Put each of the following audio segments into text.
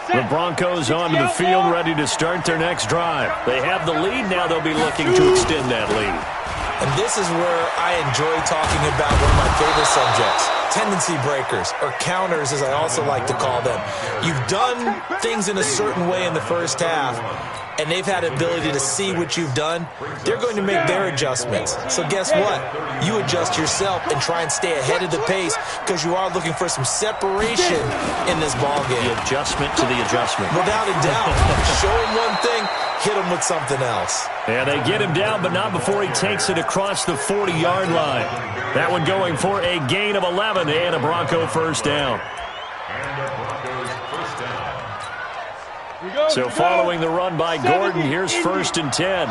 The Broncos onto the field, ready to start their next drive. They have the lead. Now they'll be looking to extend that lead. And this is where I enjoy talking about one of my favorite subjects, tendency breakers, or counters as I also like to call them. You've done things in a certain way in the first half, and they've had the ability to see what you've done. They're going to make their adjustments. So guess what? You adjust yourself and try and stay ahead of the pace because you are looking for some separation in this ball game. The adjustment to the adjustment. Without a doubt. Show him one thing, hit him with something else. And they get him down, but not before he takes it across the 40-yard line. That one going for a gain of 11 and a Bronco first down. So following the run by Gordon, here's 1st and 10.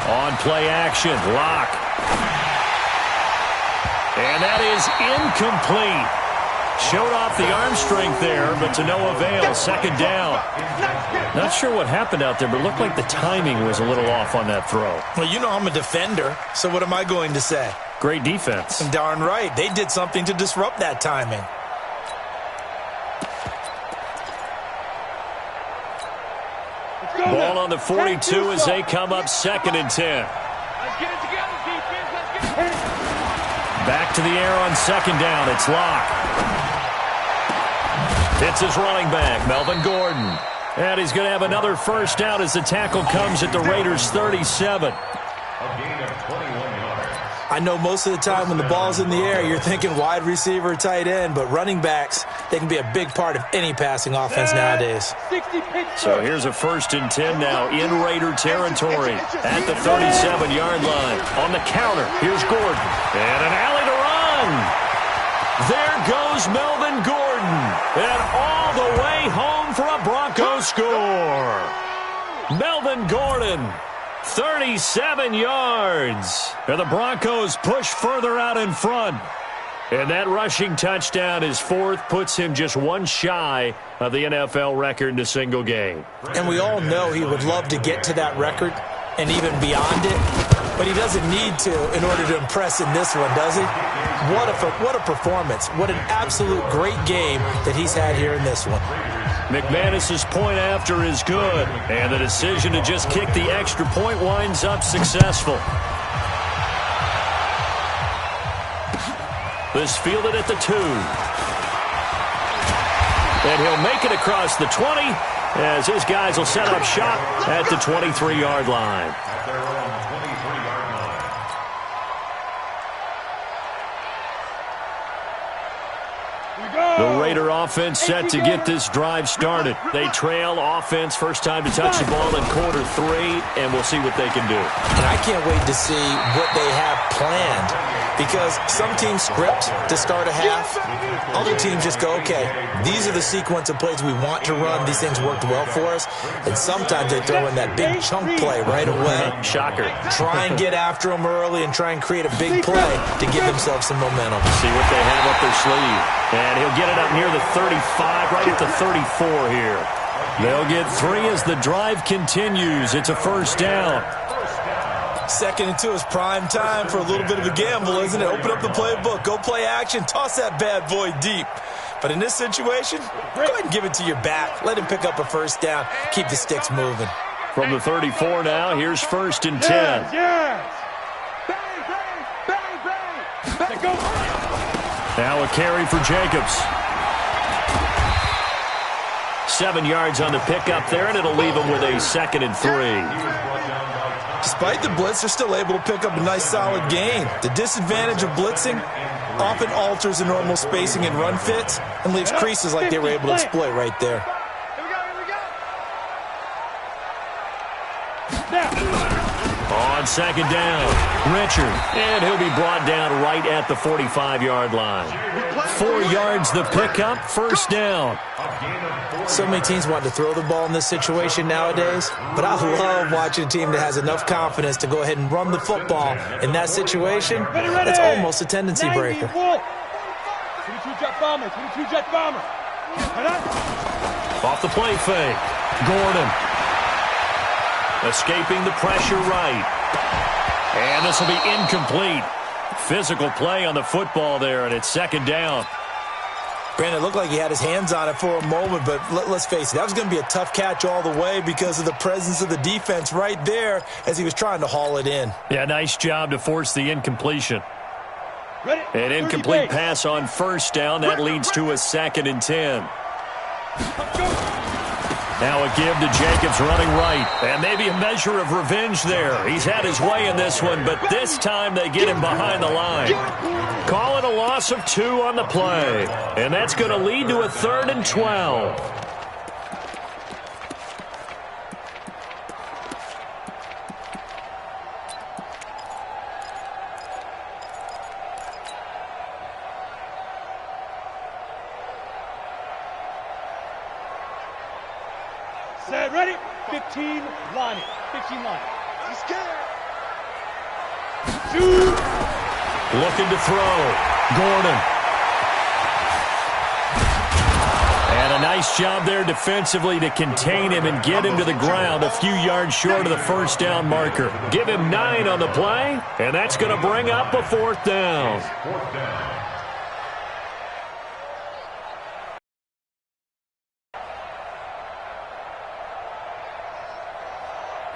On play action, Locke. And that is incomplete. Showed off the arm strength there, but to no avail. 2nd down. Not sure what happened out there, but it looked like the timing was a little off on that throw. Well, you know I'm a defender, so what am I going to say? Great defense. Darn right. They did something to disrupt that timing. Ball on the 42 as they come up 2nd and 10. Back to the air on 2nd down. It's Locke. It's his running back, Melvin Gordon. And he's going to have another first down as the tackle comes at the Raiders' 37. I know most of the time when the ball's in the air, you're thinking wide receiver, tight end, but running backs, they can be a big part of any passing offense nowadays. So here's a 1st and 10 now in Raider territory at the 37-yard line. On the counter, here's Gordon. And an alley to run. There goes Melvin Gordon. And all the way home for a Bronco score. Melvin Gordon. 37 yards. And the Broncos push further out in front. And that rushing touchdown is 4th, puts him just one shy of the NFL record in a single game. And we all know he would love to get to that record and even beyond it, but he doesn't need to in order to impress in this one, does he? What a performance. What an absolute great game that he's had here in this one. McManus's point after is good, and the decision to just kick the extra point winds up successful. This fielded at the 2. And he'll make it across the 20 as his guys will set up shop at the 23-yard line. The Raider offense set to get this drive started. They trail offense, first time to touch the ball in quarter 3, and we'll see what they can do. And I can't wait to see what they have planned, because some teams script to start a half. Other teams just go, okay, these are the sequence of plays we want to run. These things worked well for us. And sometimes they throw in that big chunk play right away. Shocker. Try and get after them early and try and create a big play to give themselves some momentum. See what they have up their sleeve. And he'll get it up near the 35, right at the 34 here. They'll get 3 as the drive continues. It's a first down. 2nd and 2 is prime time for a little bit of a gamble, isn't it? Open up the playbook, go play action, toss that bad boy deep. But in this situation, go ahead and give it to your back. Let him pick up a first down. Keep the sticks moving. From the 34 now, here's 1st and 10. Now a carry for Jacobs. 7 yards on the pickup there, and it'll leave him with a 2nd and 3. Despite the blitz, they're still able to pick up a nice solid gain. The disadvantage of blitzing often alters the normal spacing and run fits and leaves creases like they were able to exploit right there. On 2nd down, Richard, and he'll be brought down right at the 45-yard line. 4 yards the pickup, first down. So many teams want to throw the ball in this situation nowadays, but I love watching a team that has enough confidence to go ahead and run the football. In that situation, it's almost a tendency breaker. 22 jet bomber, 22 jet bomber. Off the play fake, Gordon. Escaping the pressure right. And this will be incomplete. Physical play on the football there, and it's 2nd down. Granted, it looked like he had his hands on it for a moment, but let's face it, that was going to be a tough catch all the way because of the presence of the defense right there as he was trying to haul it in. Yeah, nice job to force the incompletion. Ready? An incomplete pass on first down. That leads to a 2nd and 10. Now a give to Jacobs running right. And maybe a measure of revenge there. He's had his way in this one, but this time they get him behind the line. Call it a loss of 2 on the play. And that's going to lead to a 3rd and 12. Set, ready? 15 line it. 15 line it. He's scared. Shoot. Looking to throw. Gordon. And a nice job there defensively to contain him and get him to the ground a few yards short of the first down marker. Give him 9 on the play, and that's going to bring up a 4th down.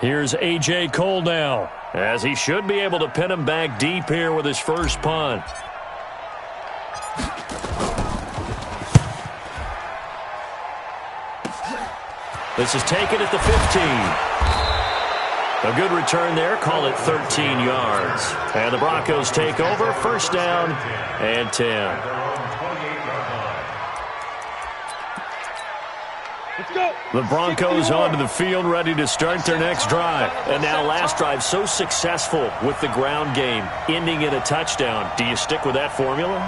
Here's A.J. Cole now, as he should be able to pin him back deep here with his first punt. This is taken at the 15. A good return there, call it 13 yards. And the Broncos take over, first down and 10. The Broncos onto the field, ready to start their next drive. And now last drive so successful with the ground game, ending in a touchdown. Do you stick with that formula?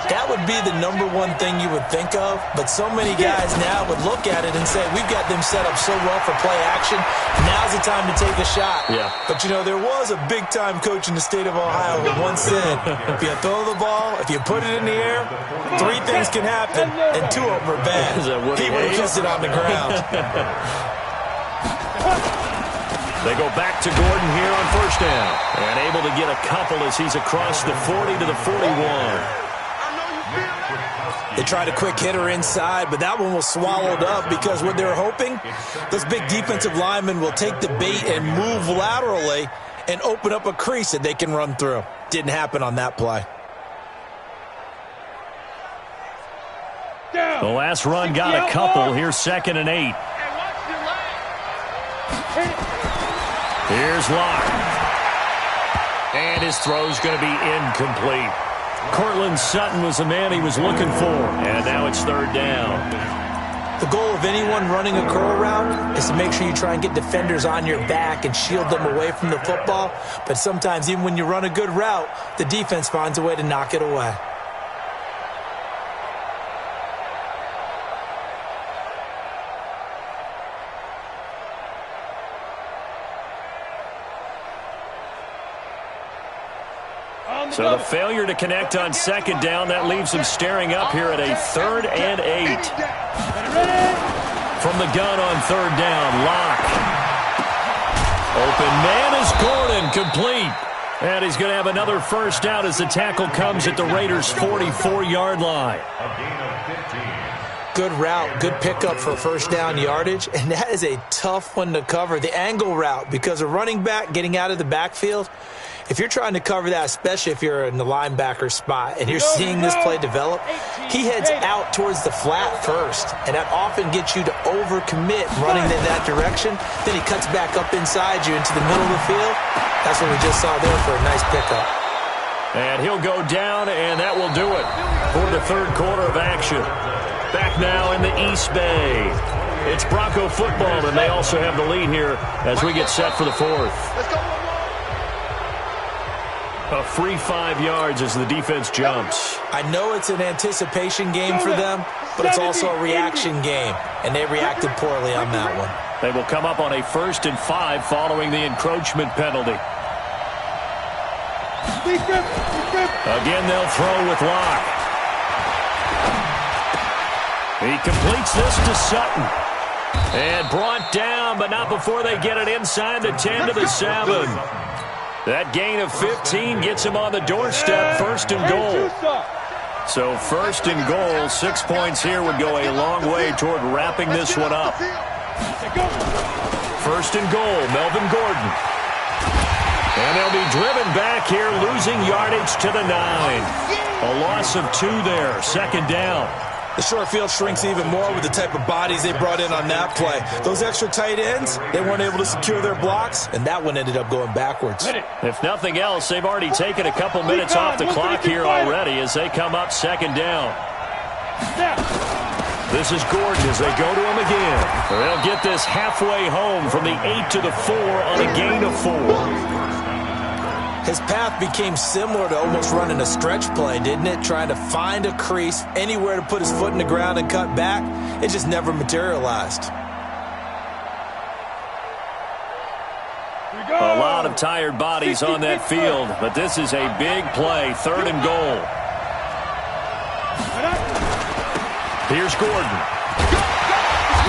That would be the #1 thing you would think of, but so many guys now would look at it and say, we've got them set up so well for play action. Now's the time to take a shot. Yeah. But, you know, there was a big-time coach in the state of Ohio who once said, if you throw the ball, if you put it in the air, 3 things can happen, and 2 of them are bad. He would have kissed it on the ground. They go back to Gordon here on first down. And able to get a couple as he's across the 40 to the 41. They tried a quick hitter inside, but that one was swallowed up because what they're hoping, those big defensive linemen will take the bait and move laterally and open up a crease that they can run through. Didn't happen on that play. The last run got a couple. Here's 2nd and 8. Here's Locke. And his throw's going to be incomplete. Cortland Sutton was the man he was looking for. And now it's 3rd down. The goal of anyone running a curl route is to make sure you try and get defenders on your back and shield them away from the football. But sometimes even when you run a good route, the defense finds a way to knock it away. So the failure to connect on 2nd down, that leaves him staring up here at a 3rd and 8. From the gun on 3rd down, Locke. Open man is Gordon, complete. And he's going to have another first down as the tackle comes at the Raiders' 44-yard line. Good route, good pickup for first down yardage, and that is a tough one to cover. The angle route, because a running back getting out of the backfield, if you're trying to cover that, especially if you're in the linebacker spot and you're seeing this play develop, he heads out towards the flat first, and that often gets you to overcommit running in that direction. Then he cuts back up inside you into the middle of the field. That's what we just saw there for a nice pickup. And he'll go down, and that will do it for the 3rd quarter of action. Back now in the East Bay. It's Bronco football, and they also have the lead here as we get set for the 4th. A free 5 yards as the defense jumps. I know it's an anticipation game for them, but it's also a reaction game, and they reacted poorly on that one. They will come up on a 1st and 5 following the encroachment penalty. Again, they'll throw with Locke. He completes this to Sutton. And brought down, but not before they get it inside the 10 to the 7. That gain of 15 gets him on the doorstep, 1st and goal. So first and goal, 6 points here would go a long way toward wrapping this one up. First and goal, Melvin Gordon. And they'll be driven back here, losing yardage to the 9. A loss of 2 there, second down. The short field shrinks even more with the type of bodies they brought in on that play. Those extra tight ends, they weren't able to secure their blocks, and that one ended up going backwards. If nothing else, they've already taken a couple minutes off the clock here already as they come up second down. This is Gordon as they go to him again. They'll get this halfway home from the 8 to the 4 on a gain of 4. His path became similar to almost running a stretch play, didn't it? Trying to find a crease, anywhere to put his foot in the ground and cut back. It just never materialized. A lot of tired bodies on that field, but this is a big play, third and goal. Here's Gordon.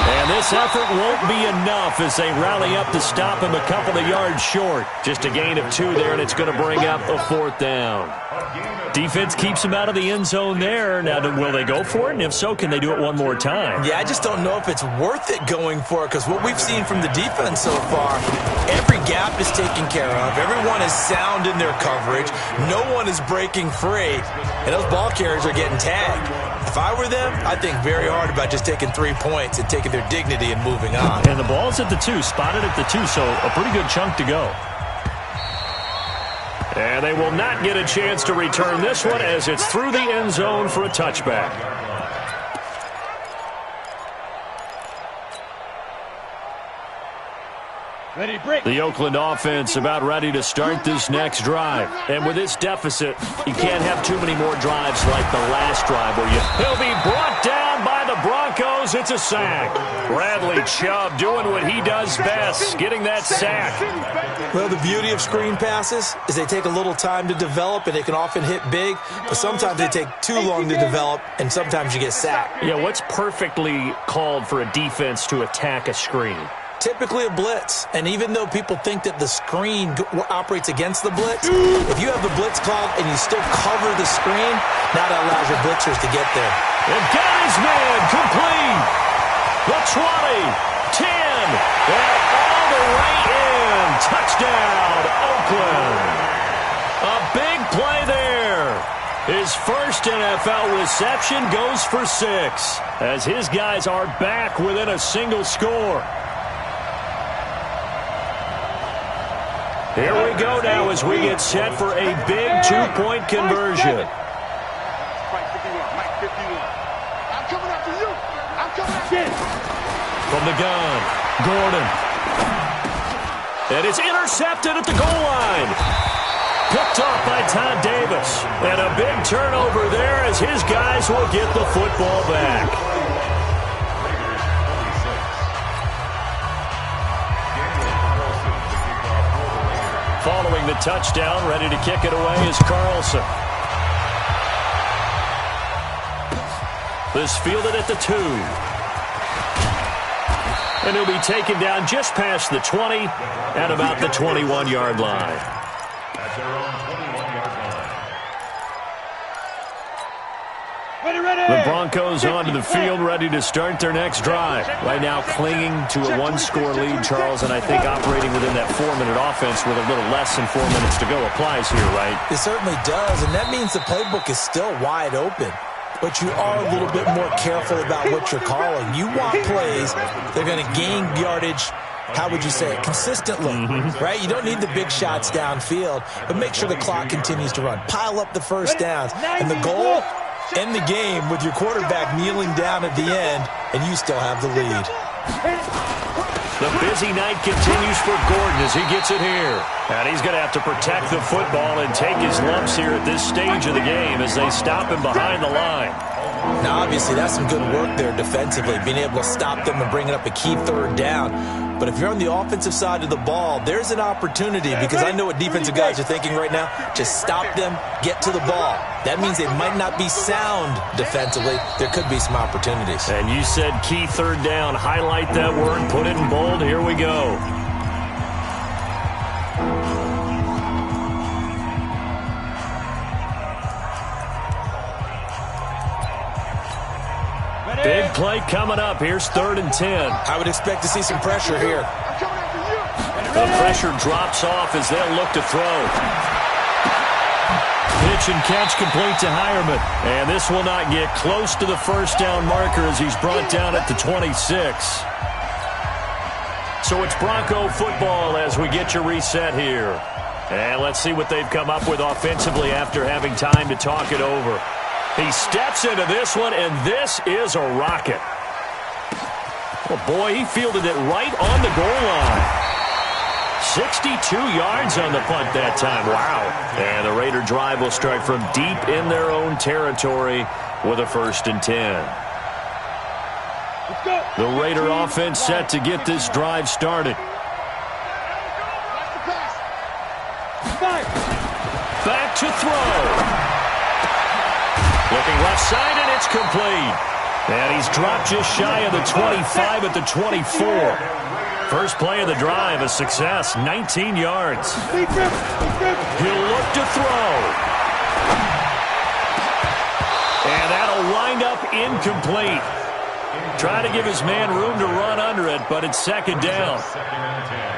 And this effort won't be enough as they rally up to stop him a couple of yards short. Just a gain of 2 there, and it's going to bring up a fourth down. Defense keeps him out of the end zone there. Now, will they go for it? And if so, can they do it one more time? Yeah, I just don't know if it's worth it going for it because what we've seen from the defense so far, every gap is taken care of. Everyone is sound in their coverage. No one is breaking free. And those ball carriers are getting tagged. If I were them, I'd think very hard about just taking 3 points and taking their dignity and moving on. And the ball's at the 2, spotted at the 2, so a pretty good chunk to go. And they will not get a chance to return this one as it's through the end zone for a touchback. Ready, break. The Oakland offense about ready to start this next drive. And with this deficit, you can't have too many more drives like the last drive where he'll be brought down by the Broncos. It's a sack. Bradley Chubb doing what he does best, getting that sack. Well, the beauty of screen passes is they take a little time to develop, and they can often hit big, but sometimes they take too long to develop, and sometimes you get sacked. Yeah, what's perfectly called for a defense to attack a screen? Typically a blitz, and even though people think that the screen operates against the blitz, if you have the blitz called and you still cover the screen, now that allows your blitzers to get there. And got his man complete. The 20, 10, and all the way in. Touchdown, Oakland. A big play there. His first NFL reception goes for 6 as his guys are back within a single score. Here we go now as we get set for a big 2-point conversion. From the gun, Gordon. And it's intercepted at the goal line. Picked off by Todd Davis. And a big turnover there as his guys will get the football back. Following the touchdown, ready to kick it away is Carlson. This fielded at the 2. And he'll be taken down just past the 20 at about the 21-yard line. The Broncos onto the field, ready to start their next drive. Right now clinging to a 1-score lead, Charles, and I think operating within that 4-minute offense with a little less than 4 minutes to go applies here, right? It certainly does, and that means the playbook is still wide open. But you are a little bit more careful about what you're calling. You want plays that are going to gain yardage, how would you say it, consistently, right? You don't need the big shots downfield, but make sure the clock continues to run. Pile up the first downs, and the goal, end the game with your quarterback kneeling down at the end, and you still have the lead. The busy night continues for Gordon as he gets it here. And he's going to have to protect the football and take his lumps here at this stage of the game as they stop him behind the line. Now, obviously, that's some good work there defensively, being able to stop them and bringing up a key third down. But if you're on the offensive side of the ball, there's an opportunity, because I know what defensive guys are thinking right now. Just stop them, get to the ball. That means they might not be sound defensively. There could be some opportunities. And you said key third down. Highlight that word, put it in bold. Here we go. play coming up. Here's 3rd and 10. I would expect to see some pressure here. The pressure drops off as they'll look to throw. Pitch and catch complete to Hireman. And this will not get close to the first down marker as he's brought down at the 26. So it's Bronco football as we get you reset here. And let's see what they've come up with offensively after having time to talk it over. He steps into this one, and this is a rocket. Oh, boy, he fielded it right on the goal line. 62 yards on the punt that time. Wow. And the Raider drive will start from deep in their own territory with a 1st and 10. The Raider offense set to get this drive started. Back to throw. Looking left side, and it's complete. And he's dropped just shy of the 25 at the 24. First play of the drive, a success, 19 yards. He'll look to throw. And that'll wind up incomplete. Try to give his man room to run under it, but it's 2nd down.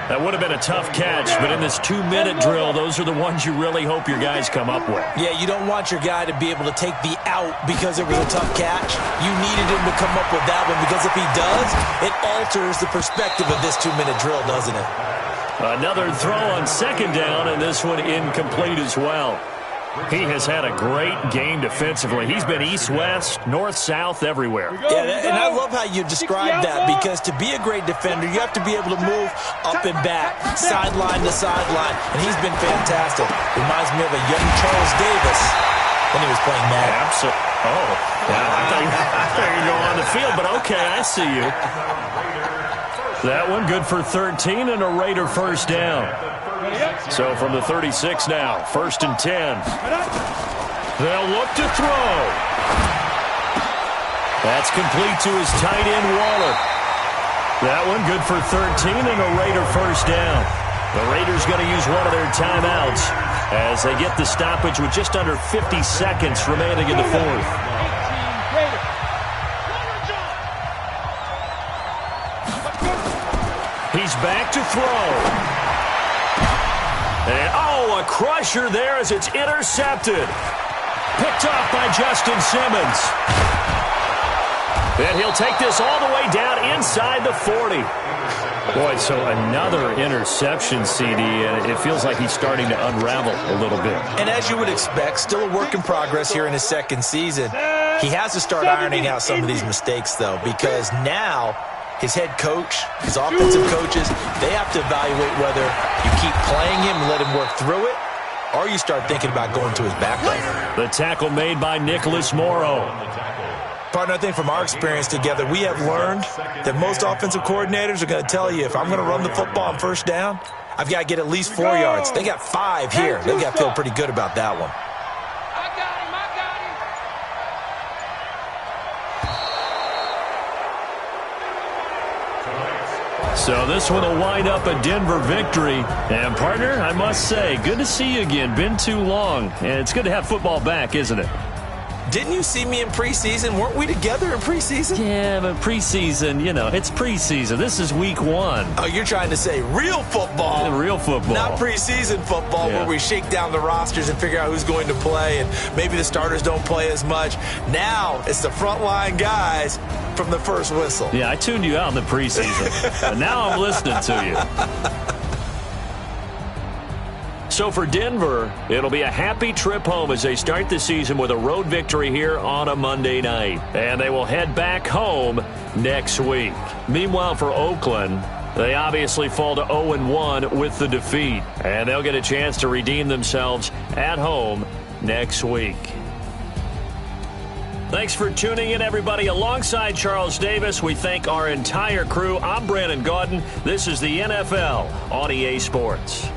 That would have been a tough catch, but in this 2-minute drill, those are the ones you really hope your guys come up with. Yeah, you don't want your guy to be able to take the out because it was a tough catch. You needed him to come up with that one because if he does, it alters the perspective of this 2-minute drill, doesn't it? Another throw on 2nd down, and this one incomplete as well. He has had a great game defensively. He's been east-west, north-south, everywhere. Yeah, and I love how you describe that because to be a great defender, you have to be able to move up and back, sideline to sideline, and he's been fantastic. Reminds me of a young Charles Davis when he was playing Madden. Absolutely. Oh, yeah, I thought you were going on the field, but okay, I see you. That one good for 13 and a Raider 1st down. So from the 36 now, 1st and 10. They'll look to throw. That's complete to his tight end, Waller. That one good for 13 and a Raider 1st down. The Raiders going to use one of their timeouts as they get the stoppage with just under 50 seconds remaining in the 4th. He's back to throw. And, oh, a crusher there as it's intercepted. Picked off by Justin Simmons. And he'll take this all the way down inside the 40. Boy, so another interception, CD, and it feels like he's starting to unravel a little bit. And as you would expect, still a work in progress here in his 2nd season. He has to start ironing out some of these mistakes, though, because now his head coach, his offensive coaches, they have to evaluate whether you keep playing him and let him work through it, or you start thinking about going to his backup. The tackle made by Nicholas Morrow. Partner, I think from our experience together, we have learned that most offensive coordinators are going to tell you, if I'm going to run the football on 1st down, I've got to get at least 4 yards. They got 5 here. They've got to feel pretty good about that one. So this one will wind up a Denver victory. And, partner, I must say, good to see you again. Been too long. And it's good to have football back, isn't it? Didn't you see me in preseason? Weren't we together in preseason? Yeah, but preseason, you know, it's preseason. This is week 1. Oh, you're trying to say real football. Yeah, real football. Not preseason football where we shake down the rosters and figure out who's going to play, and maybe the starters don't play as much. Now it's the frontline guys from the first whistle. Yeah, I tuned you out in the preseason. But now I'm listening to you. So for Denver, it'll be a happy trip home as they start the season with a road victory here on a Monday night. And they will head back home next week. Meanwhile, for Oakland, they obviously fall to 0-1 with the defeat. And they'll get a chance to redeem themselves at home next week. Thanks for tuning in, everybody. Alongside Charles Davis, we thank our entire crew. I'm Brandon Gaudin. This is the NFL on EA Sports.